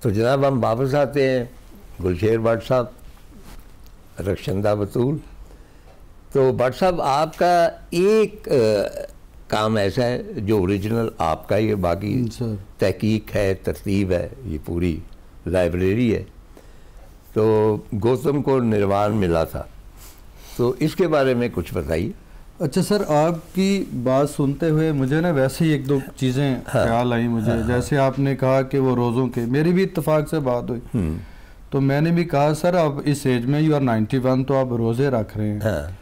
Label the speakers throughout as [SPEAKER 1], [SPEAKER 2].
[SPEAKER 1] तो जनाब हम वापस आते हैं गुलशेर भट्ट साहब, रक्षंदा बतूल। तो भट्ट साहब आपका एक काम ऐसा है जो ओरिजिनल आपका ही है, बाकी तहकीक है, तरतीब है, ये पूरी लाइब्रेरी है। तो गौतम को निर्वाण मिला था, तो इसके बारे में कुछ बताइए।
[SPEAKER 2] अच्छा सर, आपकी बात सुनते हुए मुझे ना वैसे ही एक दो चीज़ें ख्याल आई मुझे। जैसे आपने कहा कि वो रोज़ों के, मेरी भी इत्तेफाक से बात हुई, तो मैंने भी कहा सर अब इस एज में यू आर 91 तो आप रोज़े रख रहे हैं।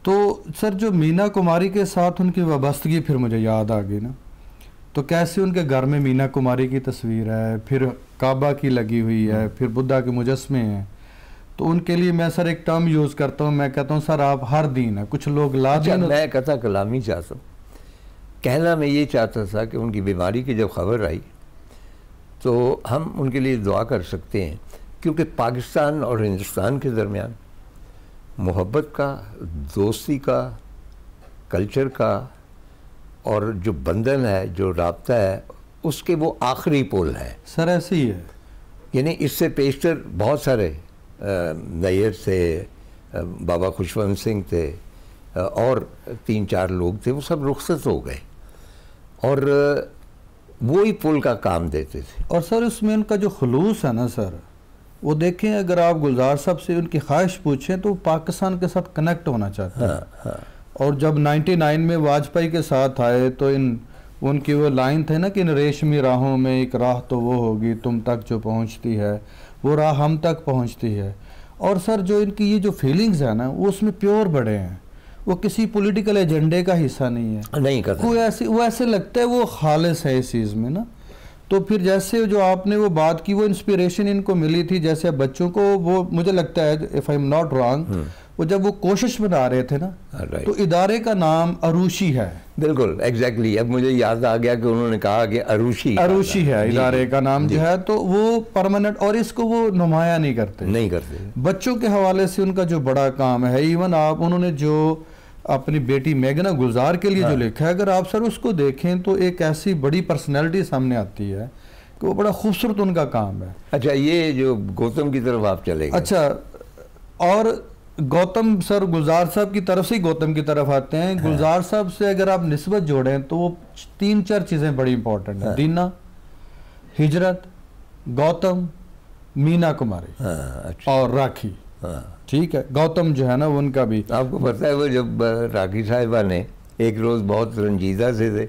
[SPEAKER 2] तो सर जो मीना कुमारी के साथ उनकी वाबस्तगी फिर मुझे याद आ गई ना, तो कैसे उनके घर में मीना कुमारी की तस्वीर है, फिर काबा की लगी हुई है, फिर बुद्धा के मुजस्मे हैं। तो उनके लिए मैं सर एक टर्म यूज़ करता हूँ, मैं कहता हूँ सर आप हर दिन है, कुछ लोग ला दिन।
[SPEAKER 1] मैं कथा कलामी चाहता हूँ, कहना मैं ये चाहता था कि उनकी बीमारी की जब खबर आई तो हम उनके लिए दुआ कर सकते हैं, क्योंकि पाकिस्तान और हिंदुस्तान के दरमियान मोहब्बत का, दोस्ती का, कल्चर का और जो बंधन है, जो राब्ता है, उसके वो आखिरी पुल है
[SPEAKER 2] सर। ऐसे ही है,
[SPEAKER 1] यानी इससे पेशतर बहुत सारे नैयर थे, बाबा खुशवंत सिंह थे और 3-4 लोग थे, वो सब रुखसत हो गए और वो ही पुल का काम देते थे।
[SPEAKER 2] और सर उसमें उनका जो खुलूस है ना सर, वो देखें अगर आप गुलजार साहब से उनकी ख्वाहिश पूछें तो पाकिस्तान के साथ कनेक्ट होना चाहते हैं। और जब 99 में वाजपेयी के साथ आए तो उनकी वो लाइन थे ना कि इन रेशमी राहों में एक राह तो वो होगी तुम तक जो पहुंचती है, वो राह हम तक पहुंचती है। और सर जो इनकी ये जो फीलिंग्स है ना, वो उसमें प्योर बड़े हैं, वो किसी पॉलिटिकल एजेंडे का हिस्सा नहीं है,
[SPEAKER 1] नहीं करता।
[SPEAKER 2] वो ऐसे लगता है वो खालिस है इस चीज़ में ना। तो फिर जैसे जो आपने वो बात की, वो इंस्पिरेशन इनको मिली थी, जैसे बच्चों को वो मुझे लगता है if I am not wrong, वो जब वो कोशिश बना रहे थे ना, तो इदारे का नाम अरूशी है।
[SPEAKER 1] बिल्कुल एग्जैक्टली, अब मुझे याद आ गया कि उन्होंने कहा कि अरूशी
[SPEAKER 2] है इदारे का नाम जो है, तो वो परमानेंट, और इसको वो नुमाया नहीं करते। बच्चों के हवाले से उनका जो बड़ा काम है, इवन आप उन्होंने जो अपनी बेटी मेघना गुलजार के लिए जो लिखा है, अगर आप सर उसको देखें तो एक ऐसी बड़ी पर्सनैलिटी सामने आती है कि वो बड़ा खूबसूरत उनका काम है।
[SPEAKER 1] अच्छा, ये जो गौतम की तरफ आप चले गए।
[SPEAKER 2] अच्छा, और गौतम सर गुलजार साहब की तरफ से ही गौतम की तरफ आते हैं। गुलजार साहब से अगर आप निस्बत जोड़ें तो वो 3-4 चीज़ें बड़ी इंपॉर्टेंट हैं। दीना, हिजरत, गौतम, मीना कुमारी
[SPEAKER 1] अच्छा।
[SPEAKER 2] और राखी। ठीक है, गौतम जो है ना उनका भी
[SPEAKER 1] आपको पता है, वो जब राखी साहिबा ने एक रोज़ बहुत रंजीदा से थे,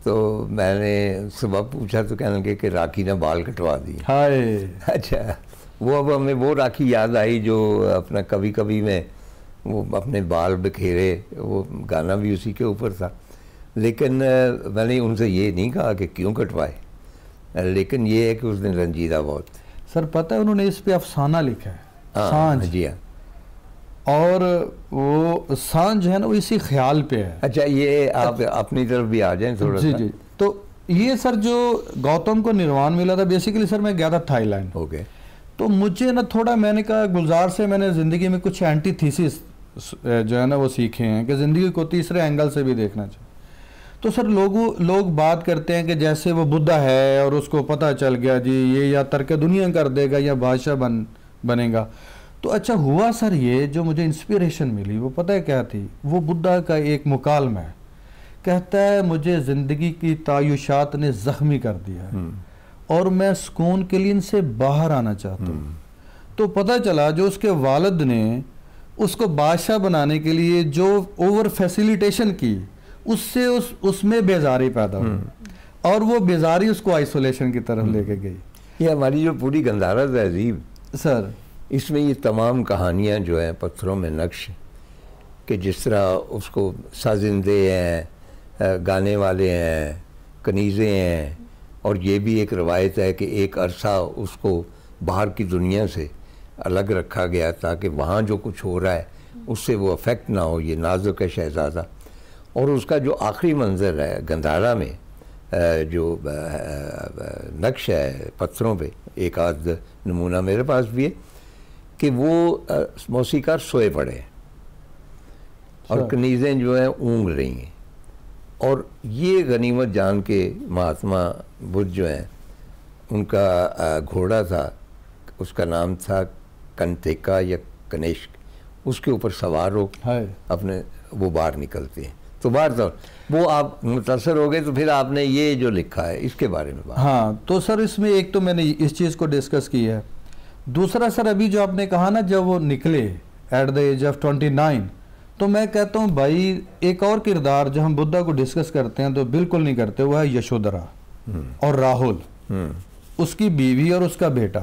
[SPEAKER 1] तो मैंने सुबह पूछा तो कहने लगे कि राखी ने बाल कटवा दिए।
[SPEAKER 2] हाय।
[SPEAKER 1] अच्छा, वो अब हमें वो राखी याद आई जो अपना कभी कभी में वो अपने बाल बिखेरे, वो गाना भी उसी के ऊपर था। लेकिन मैंने उनसे ये नहीं कहा कि क्यों कटवाए, लेकिन ये है कि उस दिन रंजीदा बहुत।
[SPEAKER 2] सर पता है उन्होंने इस पे अफसाना लिखा है, सांझ।
[SPEAKER 1] जी हाँ,
[SPEAKER 2] और वो सांझ है ना, वो इसी ख्याल पे है।
[SPEAKER 1] अच्छा, ये आप अपनी तरफ भी आ जाएं थोड़ा सा।
[SPEAKER 2] जी। तो ये सर जो गौतम को निर्वाण मिला था, बेसिकली सर मैं गया था थाईलैंड।
[SPEAKER 1] ओके।
[SPEAKER 2] तो मुझे ना थोड़ा, मैंने कहा गुलजार से मैंने ज़िंदगी में कुछ एंटीथीसिस जो है ना वो सीखे हैं कि ज़िंदगी को तीसरे एंगल से भी देखना चाहिए। तो सर लोग बात करते हैं कि जैसे वो बुद्धा है और उसको पता चल गया जी ये या तर्क दुनिया कर देगा या बादशाह बनेगा। तो अच्छा हुआ सर, ये जो मुझे इंस्पिरेशन मिली वो पता है क्या थी? वो बुद्धा का एक मुकालमा है, कहता है मुझे ज़िंदगी की तायुशात ने ज़ख्मी कर दिया है और मैं सुकून के लिए इनसे बाहर आना चाहता हूँ। तो पता चला जो उसके वालिद ने उसको बादशाह बनाने के लिए जो ओवर फैसिलिटेशन की, उससे उसमें बेजारी पैदा हुई और वो बेजारी उसको आइसोलेशन की तरफ लेके गई।
[SPEAKER 1] ये हमारी जो पूरी गंधारा तहजीब
[SPEAKER 2] सर,
[SPEAKER 1] इसमें ये तमाम कहानियाँ जो हैं पत्थरों में नक्श, कि जिस तरह उसको साजिंदे हैं, गाने वाले हैं, कनीज़े हैं, और ये भी एक रवायत है कि एक अरसा उसको बाहर की दुनिया से अलग रखा गया ताकि वहाँ जो कुछ हो रहा है उससे वो अफेक्ट ना हो। ये नाजुक है शहज़ादा। और उसका जो आखिरी मंज़र है गंधारा में, जो नक्श है पत्थरों पे, एक आध नमूना मेरे पास भी है कि वो मौसीकार सोए पड़े हैं और कनीज़ें जो हैं ऊँग रही हैं। और ये गनीमत जान के महात्मा बुद्ध जो हैं उनका घोड़ा था, उसका नाम था कंतेका या कनेश, उसके ऊपर सवार हो अपने वो बाहर निकलते हैं। तो बाहर तो वो आप मुतासर हो गए, तो फिर आपने ये जो लिखा है इसके बारे में बात।
[SPEAKER 2] हाँ, तो सर इसमें एक तो मैंने इस चीज़ को डिस्कस की है। दूसरा सर अभी जो आपने कहा ना, जब वो निकले एट द एज ऑफ 29, तो मैं कहता हूँ भाई एक और किरदार जो हम बुद्धा को डिस्कस करते हैं तो बिल्कुल नहीं करते, वो है यशोधरा और राहुल, उसकी बीवी और उसका बेटा।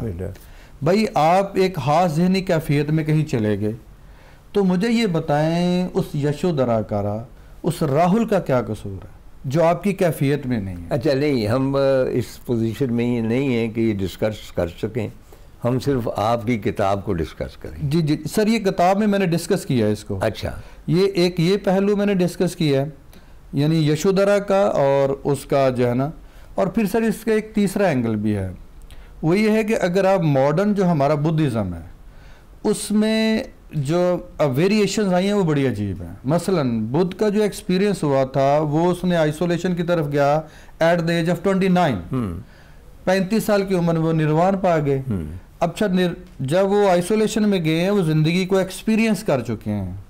[SPEAKER 2] भाई आप एक हाथ ज़हनी कैफियत में कहीं चले गए, तो मुझे ये बताएं उस यशोधरा का, उस राहुल का क्या कसूर है जो आपकी कैफियत में नहीं है?
[SPEAKER 1] अच्छा, नहीं, हम इस पोजीशन में ये नहीं है कि ये डिस्कस कर सकें, हम सिर्फ आपकी किताब को डिस्कस करें।
[SPEAKER 2] जी जी सर, ये किताब में मैंने डिस्कस किया है इसको।
[SPEAKER 1] अच्छा,
[SPEAKER 2] ये पहलू मैंने डिस्कस किया है, यानी यशोधरा का और उसका जो है ना, और फिर सर इसका एक तीसरा एंगल भी है, वो ये है कि अगर आप मॉडर्न जो हमारा बुद्धिज़्म है उसमें जो वेरिएशंस आई हैं वो बड़ी अजीब हैं। मसलन बुद्ध का जो एक्सपीरियंस हुआ था, वो उसने आइसोलेशन की तरफ गया एट द एज ऑफ 29, 35 साल की उम्र में वो निर्वाण पा गए। अब जब वो आइसोलेशन में गए हैं, वो ज़िंदगी को एक्सपीरियंस कर चुके हैं,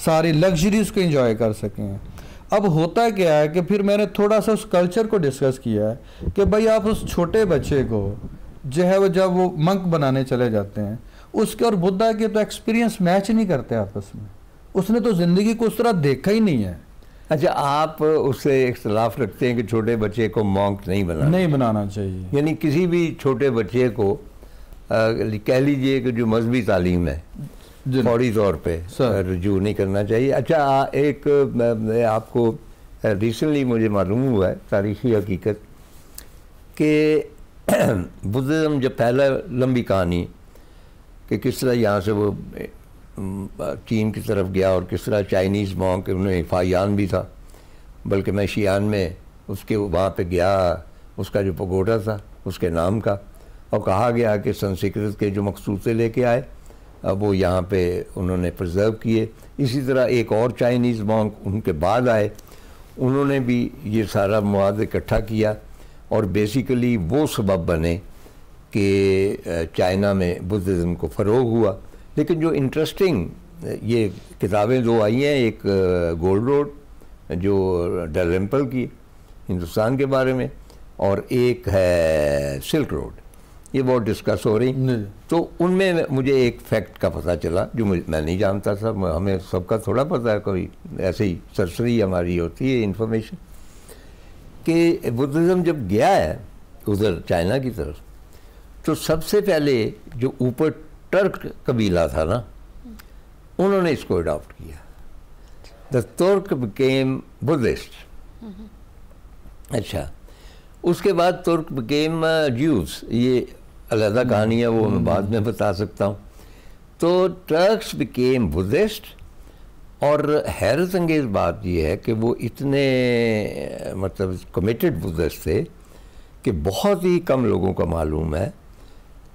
[SPEAKER 2] सारी लग्जरीज को एंजॉय कर सके हैं। अब होता क्या है कि फिर मैंने थोड़ा सा उस कल्चर को डिस्कस किया है कि भाई आप उस छोटे बच्चे को जो है वो जब वो मंक बनाने चले जाते हैं, उसके और बुद्धा के तो एक्सपीरियंस मैच नहीं करते आपस में। उसने तो ज़िंदगी को उस तरह देखा ही नहीं है।
[SPEAKER 1] अच्छा, आप उससे इख्तलाफ रखते हैं कि छोटे बच्चे को मॉन्क नहीं
[SPEAKER 2] बनाना चाहिए,
[SPEAKER 1] यानी किसी भी छोटे बच्चे को कह लीजिए कि जो मजहबी तालीम है फौरी तौर पे रजू नहीं करना चाहिए। अच्छा, एक मैं आपको रिसेंटली मुझे मालूम हुआ है तारीखी हकीकत कि बुद्धिज़्म जब पहला, लंबी कहानी कि किस तरह यहाँ से वो चीन की तरफ गया और किस तरह चाइनीज़ मॉन्क, उन्हें फायान भी था, बल्कि मैं शियान में उसके वहाँ पे गया, उसका जो पगोडा था उसके नाम का, और कहा गया कि संस्कृत के जो मखसूते लेके आए अब वो यहाँ पे उन्होंने प्रिजर्व किए। इसी तरह एक और चाइनीज़ मॉन्क उनके बाद आए, उन्होंने भी ये सारा मवाद इकट्ठा किया और बेसिकली वो सबब बने कि चाइना में बुद्धिज़्म को फ़रोग हुआ। लेकिन जो इंटरेस्टिंग ये किताबें दो आई हैं, एक गोल्ड रोड जो डलरम्पल की हिंदुस्तान के बारे में, और एक है सिल्क रोड, ये बहुत डिस्कस हो रही। तो उनमें मुझे एक फैक्ट का पता चला जो मैं नहीं जानता था, हमें सबका थोड़ा पता है, कोई ऐसे ही सरसरी हमारी होती है इंफॉर्मेशन, कि बुद्धिज़्म जब गया है उधर चाइना की तरफ, तो सबसे पहले जो ऊपर टर्क कबीला था ना, उन्होंने इसको अडॉप्ट किया। द तुर्क बिकेम बुद्धिस्ट। अच्छा, उसके बाद तुर्क बिकेम ज्यूज, ये अलग कहानी है, वो मैं बाद में बता सकता हूँ। तो टर्क्स बिकेम बुद्धिस्ट, और हैरत अंगेज़ बात यह है कि वो इतने मतलब कमिटेड बुद्धिस्ट थे कि बहुत ही कम लोगों को मालूम है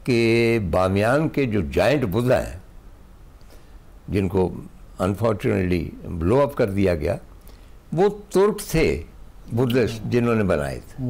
[SPEAKER 1] कि बामियान के जो जाइंट बुद्धा हैं, जिनको अनफॉर्चुनेटली ब्लो अप कर दिया गया, वो तुर्क थे बुद्धिस्ट जिन्होंने बनाए थे।